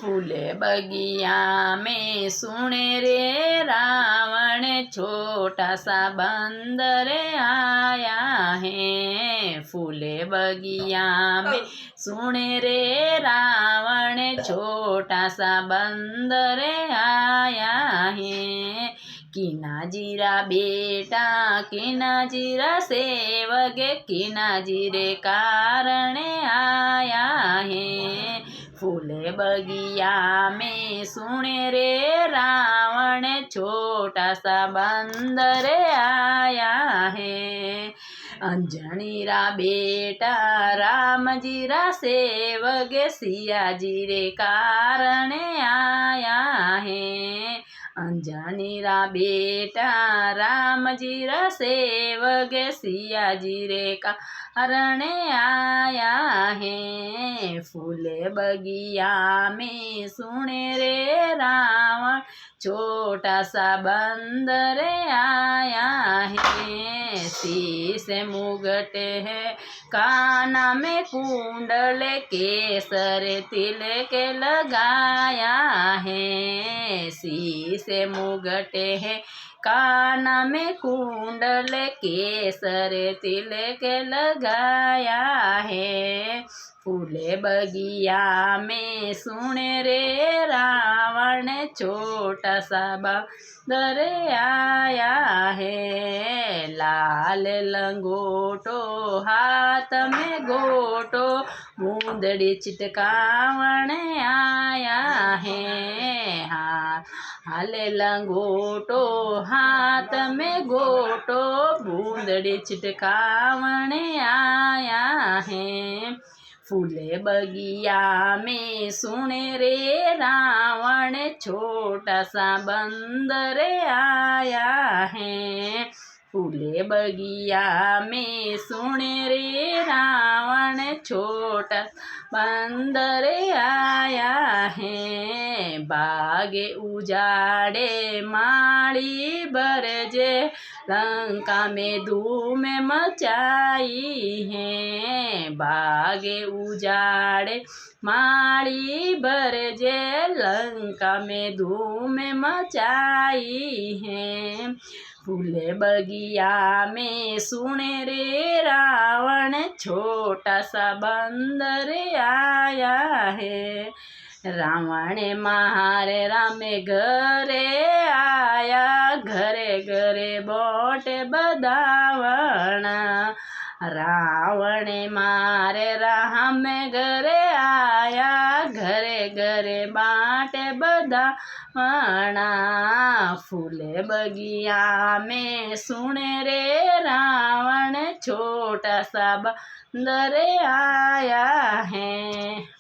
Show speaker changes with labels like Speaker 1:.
Speaker 1: फूले बगिया में सुने रे रावण, छोटा सा बंदर आया है। फूले बगिया में सुने रे रावण, छोटा सा बंदर आया है। किना जीरा बेटा किना जीरा सेवक, किना जीरे कारण आया है। फूले बगिया में सुने रे रावण, छोटा सा बंदर आया है। अंजनी रा बेटा राम जी रा सेवक, सिया जी रे कारण आया है। अंजनी रा बेटा राम जी रा सेवक, सिया जी रे कारण आया है। फूले बगिया में सुने रे रावण, छोटा सा बंदर आया है। शीश मुगट है काना में कुंडल, केसर तिलक लगाया है। शीश मुगट है काना में कुंडल, केसर तिलक लगाया है। फूले बगिया में सुने रे रावण, छोटा सा बंदर आया है। लाल लंगोटो हाथ में गोटो, मुंदड़ी चिटकावण आया है। हाले लंगोटो हाथ में गोटो, बूंदड़ी चिटकावण आया है। फूले बगिया में सुने रे रावण, छोटा सा बंदर आया है। फूले बगिया में सुने रे रावण, छोटा बंदर आया है। बागे उजाड़े माड़ी बरजे, लंका में धूम मचाई है। बागे उजाड़े माड़ी बरजे, लंका में धूम मचाई है। फूले बगिया में सुने रे रावण, छोटा सा बंदर आया है। रावण मारे रामे घरे आया, घरे घरे बोटे बदावण। रावण मारे राम घरे आया, घरे घरे बाटे बदावणा। फूले बगिया में सुने रे रावण, छोटा सा बंदर आया है।